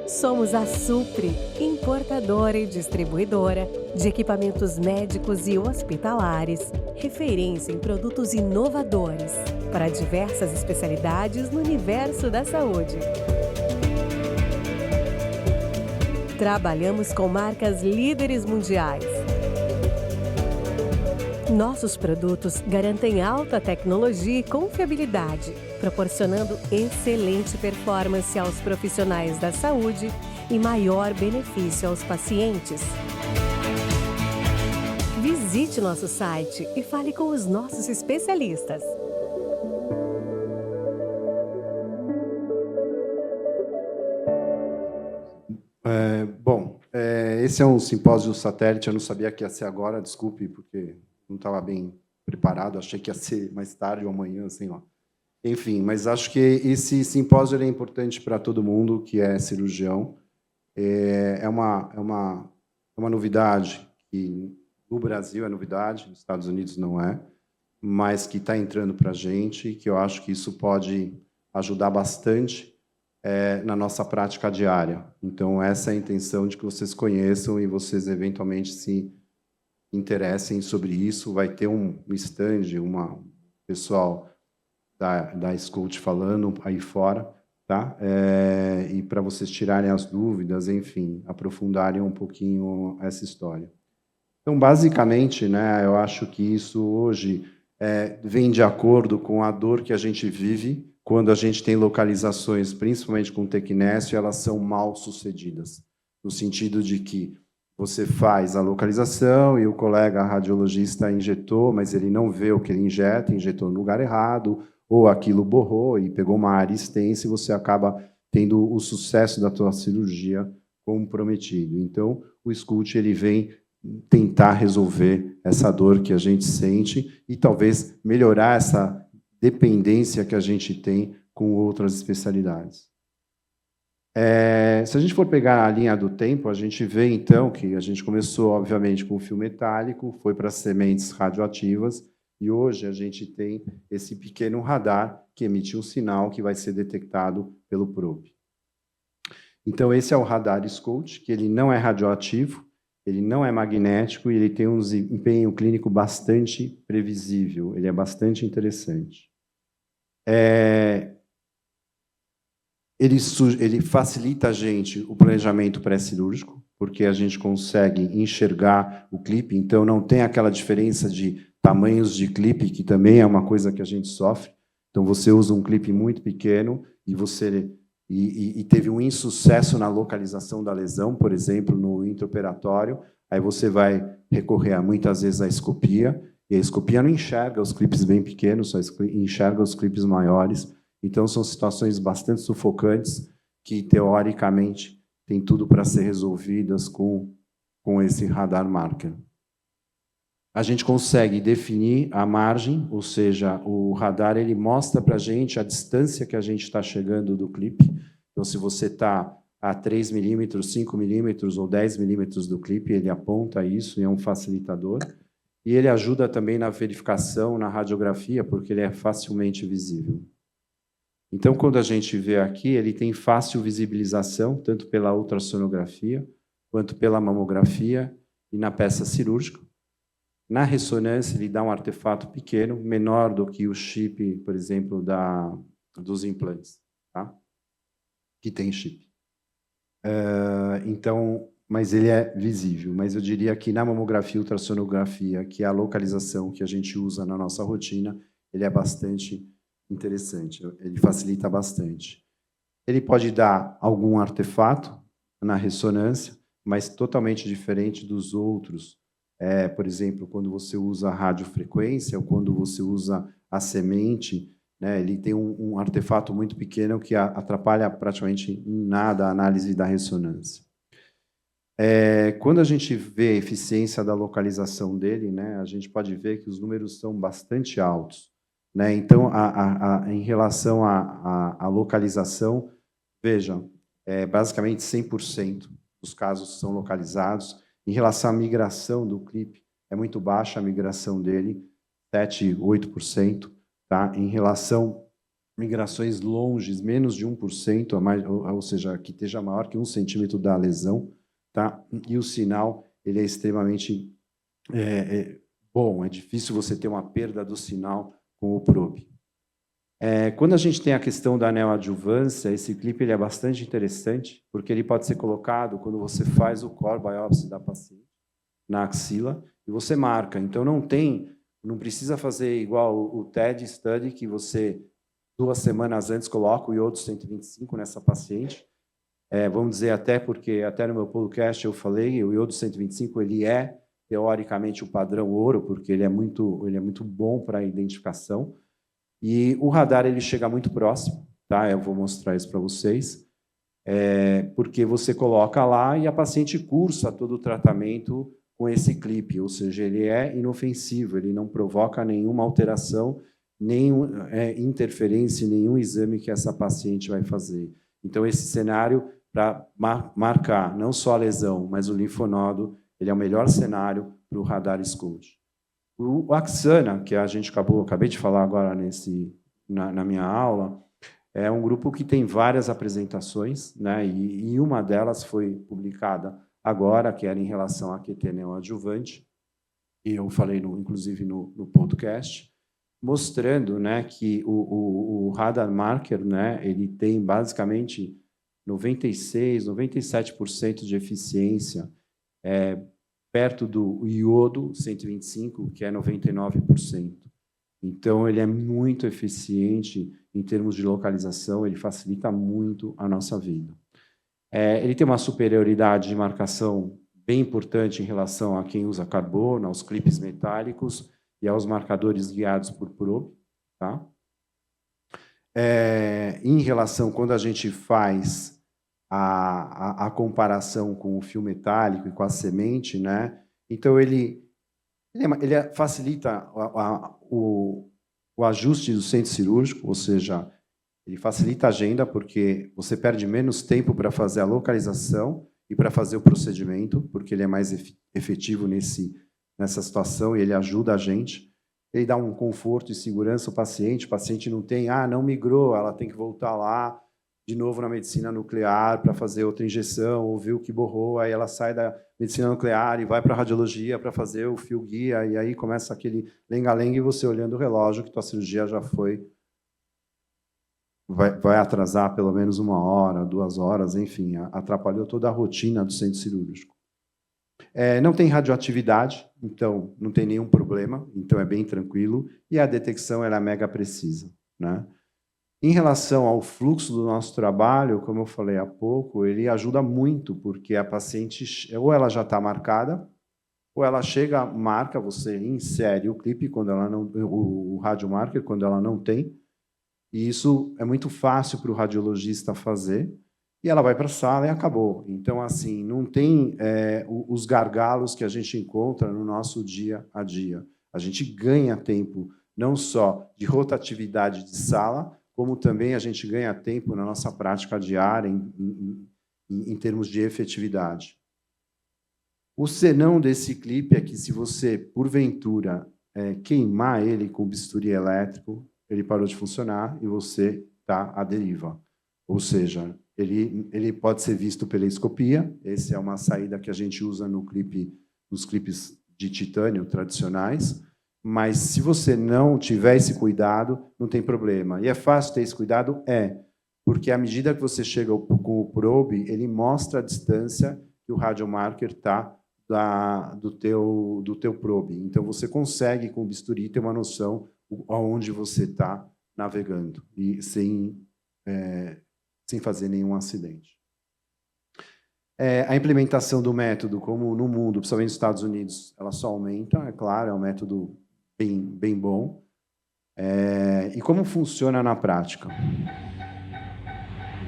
Somos a Supre, importadora e distribuidora de equipamentos médicos e hospitalares, referência em produtos inovadores para diversas especialidades no universo da saúde. Trabalhamos com marcas líderes mundiais. Nossos produtos garantem alta tecnologia e confiabilidade, proporcionando excelente performance aos profissionais da saúde e maior benefício aos pacientes. Visite nosso site e fale com os nossos especialistas. Esse é um simpósio satélite, eu não sabia que ia ser agora, desculpe, porque não estava bem preparado, achei que ia ser mais tarde ou amanhã, sei lá. Enfim, mas acho que esse simpósio é importante para todo mundo que é cirurgião. É uma novidade que no Brasil é novidade, nos Estados Unidos não é, mas que está entrando para a gente e que eu acho que isso pode ajudar bastante na nossa prática diária. Então, essa é a intenção de que vocês conheçam e vocês, eventualmente, se interessem sobre isso. Vai ter um stand, pessoal da Scout falando aí fora, tá? E para vocês tirarem as dúvidas, enfim, aprofundarem um pouquinho essa história. Então, basicamente, né, eu acho que isso hoje vem de acordo com a dor que a gente vive quando a gente tem localizações, principalmente com tecnécio, elas são mal sucedidas, no sentido de que você faz a localização e o colega radiologista injetou, mas ele não vê o que ele injeta, injetou no lugar errado, ou aquilo borrou e pegou uma área extensa e você acaba tendo o sucesso da tua cirurgia comprometido. Então, o Scout ele vem tentar resolver essa dor que a gente sente e talvez melhorar essa dependência que a gente tem com outras especialidades. Se a gente for pegar a linha do tempo, a gente vê, então, que a gente começou, obviamente, com o fio metálico, foi para sementes radioativas, e hoje a gente tem esse pequeno radar que emite um sinal que vai ser detectado pelo probe. Então, esse é o radar Scout, que ele não é radioativo, ele não é magnético e ele tem um desempenho clínico bastante previsível, ele é bastante interessante. Ele facilita a gente o planejamento pré-cirúrgico, porque a gente consegue enxergar o clipe, então não tem aquela diferença de tamanhos de clipe, que também é uma coisa que a gente sofre. Então, você usa um clipe muito pequeno e teve um insucesso na localização da lesão, por exemplo, no intraoperatório, aí você vai recorrer, muitas vezes, à escopia, e a escopia não enxerga os clipes bem pequenos, só enxerga os clipes maiores. Então, são situações bastante sufocantes que, teoricamente, tem tudo para ser resolvidas com esse radar marker. A gente consegue definir a margem, ou seja, o radar ele mostra para a gente a distância que a gente está chegando do clipe. Então, se você está a 3 milímetros, 5 milímetros ou 10 milímetros do clipe, ele aponta isso e é um facilitador. E ele ajuda também na verificação, na radiografia, porque ele é facilmente visível. Então, quando a gente vê aqui, ele tem fácil visibilização, tanto pela ultrassonografia, quanto pela mamografia e na peça cirúrgica. Na ressonância, ele dá um artefato pequeno, menor do que o chip, por exemplo, dos implantes, tá? Que tem chip. Então, mas ele é visível. Mas eu diria que na mamografia e ultrassonografia, que é a localização que a gente usa na nossa rotina, ele é bastante interessante, ele facilita bastante. Ele pode dar algum artefato na ressonância, mas totalmente diferente dos outros. Por exemplo, quando você usa a radiofrequência ou quando você usa a semente, né, ele tem um artefato muito pequeno que atrapalha praticamente em nada a análise da ressonância. Quando a gente vê a eficiência da localização dele, né, a gente pode ver que os números são bastante altos. Né? Então, em relação à localização, vejam, basicamente 100% dos casos são localizados. Em relação à migração do clipe, é muito baixa a migração dele, 7%, 8%. Tá? Em relação migrações longes, menos de 1%, ou seja, que esteja maior que 1 centímetro da lesão, tá? E o sinal ele é extremamente bom, é difícil você ter uma perda do sinal com o probe. Quando a gente tem a questão da neoadjuvância, esse clipe ele é bastante interessante, porque ele pode ser colocado quando você faz o core biopsy da paciente na axila, e você marca. Então, não precisa fazer igual o TED Study, que você, 2 semanas antes, coloca o iodo 125 nessa paciente. Vamos dizer, até no meu podcast eu falei, o iodo 125 ele é, teoricamente, o padrão ouro, porque ele é muito bom para a identificação. E o radar ele chega muito próximo, tá? Eu vou mostrar isso para vocês. Porque você coloca lá e a paciente cursa todo o tratamento com esse clipe, ou seja, ele é inofensivo, ele não provoca nenhuma alteração, nenhuma interferência em nenhum exame que essa paciente vai fazer. Então, esse cenário, para marcar não só a lesão, mas o linfonodo, ele é o melhor cenário para o radar SCOUT. O Axana, que acabei de falar agora na minha aula, é um grupo que tem várias apresentações, né? E uma delas foi publicada agora, que era em relação à QT neoadjuvante, e eu falei, inclusive, no podcast, mostrando, né, que o radar marker, né, ele tem basicamente 96%, 97% de eficiência, perto do iodo 125, que é 99%. Então, ele é muito eficiente em termos de localização, ele facilita muito a nossa vida. Ele tem uma superioridade de marcação bem importante em relação a quem usa carbono, aos clipes metálicos e aos marcadores guiados por probe. Tá? Em relação, quando a gente faz a comparação com o fio metálico e com a semente, né? Então, ele facilita o ajuste do centro cirúrgico, ou seja, ele facilita a agenda porque você perde menos tempo para fazer a localização e para fazer o procedimento, porque ele é mais efetivo nessa situação e ele ajuda a gente. Ele dá um conforto e segurança ao paciente. O paciente não tem, não migrou, ela tem que voltar lá de novo na medicina nuclear para fazer outra injeção, ou viu que borrou, aí ela sai da medicina nuclear e vai para a radiologia para fazer o fio guia, e aí começa aquele lenga-lenga e você olhando o relógio que tua cirurgia já vai atrasar pelo menos 1 hora, 2 horas, enfim, atrapalhou toda a rotina do centro cirúrgico. Não tem radioatividade, então não tem nenhum problema, então é bem tranquilo, e a detecção ela é mega precisa, né? Em relação ao fluxo do nosso trabalho, como eu falei há pouco, ele ajuda muito, porque a paciente, ou ela já está marcada, ou ela chega, marca, você insere o clipe, quando ela não, o radiomarker, quando ela não tem, e isso é muito fácil para o radiologista fazer, e ela vai para a sala e acabou. Então, assim, não tem os gargalos que a gente encontra no nosso dia a dia. A gente ganha tempo, não só de rotatividade de sala, como também a gente ganha tempo na nossa prática diária em termos de efetividade. O senão desse clipe é que, se você, porventura, queimar ele com bisturi elétrico, ele parou de funcionar e você está à deriva. Ou seja, ele pode ser visto pela escopia, essa é uma saída que a gente usa nos clipes de titânio tradicionais, mas se você não tiver esse cuidado, não tem problema. E é fácil ter esse cuidado? Porque à medida que você chega com o probe, ele mostra a distância que o radiomarker está do teu probe. Então, você consegue, com o bisturi, ter uma noção aonde você está navegando, e sem fazer nenhum acidente. A implementação do método, como no mundo, principalmente nos Estados Unidos, ela só aumenta, é claro, é um método bem bom. E como funciona na prática?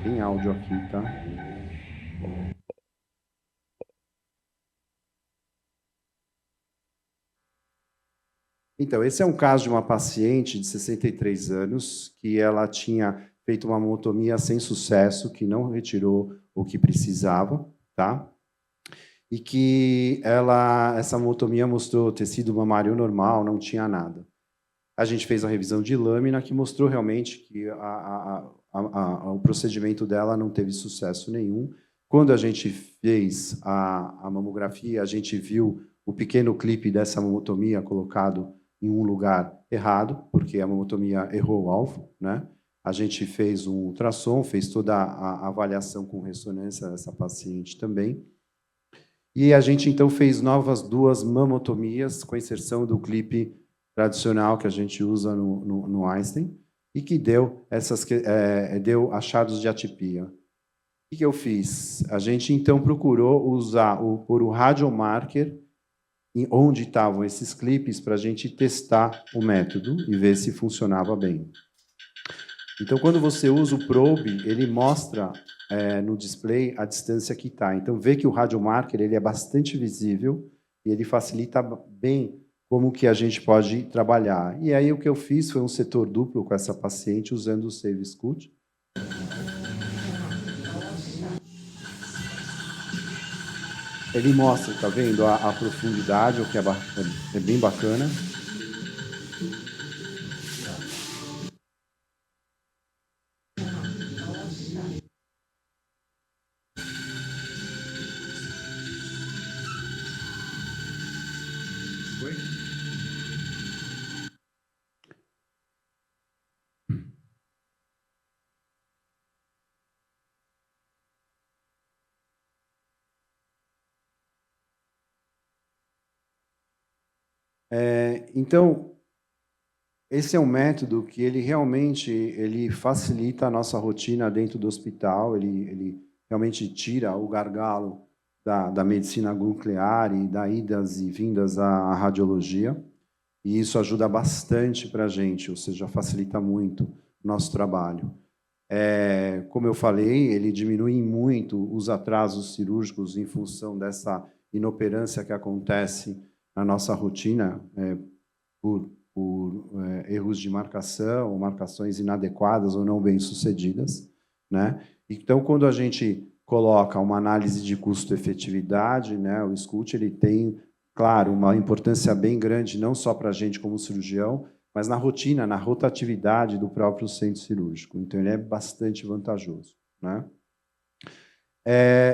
Tem áudio aqui, tá? Então, esse é um caso de uma paciente de 63 anos que ela tinha feito uma mamotomia sem sucesso, que não retirou o que precisava, tá? E que essa mamotomia mostrou tecido mamário normal, não tinha nada. A gente fez a revisão de lâmina, que mostrou realmente que o procedimento dela não teve sucesso nenhum. Quando a gente fez a mamografia, a gente viu o pequeno clipe dessa mamotomia colocado em um lugar errado, porque a mamotomia errou o alvo, né? A gente fez um ultrassom, fez toda a avaliação com ressonância dessa paciente também. E a gente, então, fez novas 2 mamotomias com inserção do clipe tradicional que a gente usa no Einstein e que deu achados de atipia. O que eu fiz? A gente, então, procurou pôr o radiomarker onde estavam esses clipes para a gente testar o método e ver se funcionava bem. Então, quando você usa o probe, ele mostra no display a distância que está. Então, vê que o radiomarker ele é bastante visível e ele facilita bem como que a gente pode trabalhar. E aí o que eu fiz foi um setor duplo com essa paciente usando o Save Scoot. Ele mostra, tá vendo, a profundidade, o que é bem bacana. Então, esse é um método que ele realmente facilita a nossa rotina dentro do hospital, ele realmente tira o gargalo da medicina nuclear e das idas e vindas à radiologia, e isso ajuda bastante para a gente, ou seja, facilita muito o nosso trabalho. Como eu falei, ele diminui muito os atrasos cirúrgicos em função dessa inoperância que acontece na nossa rotina por erros de marcação, ou marcações inadequadas ou não bem-sucedidas, né? Então, quando a gente coloca uma análise de custo-efetividade, né, o Scoot ele tem, claro, uma importância bem grande, não só para a gente como cirurgião, mas na rotina, na rotatividade do próprio centro cirúrgico. Então, ele é bastante vantajoso, né?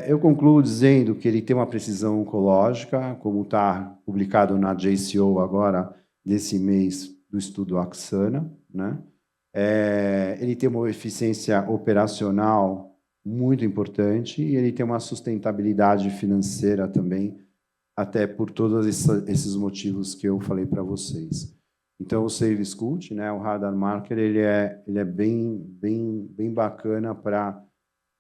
Eu concluo dizendo que ele tem uma precisão oncológica, como está publicado na JCO agora, desse mês do estudo Axana, né? Ele tem uma eficiência operacional muito importante e ele tem uma sustentabilidade financeira também, até por todos esses motivos que eu falei para vocês. Então, o Save Scoot, né, o Radar Marker, ele é bem bacana para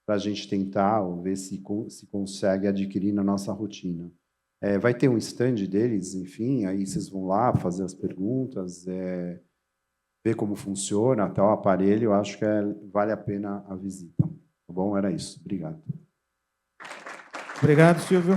a gente tentar ou ver se consegue adquirir na nossa rotina. Vai ter um stand deles, enfim, aí vocês vão lá fazer as perguntas, ver como funciona tal aparelho, eu acho que vale a pena a visita. Tá bom? Era isso. Obrigado. Obrigado, Silvio.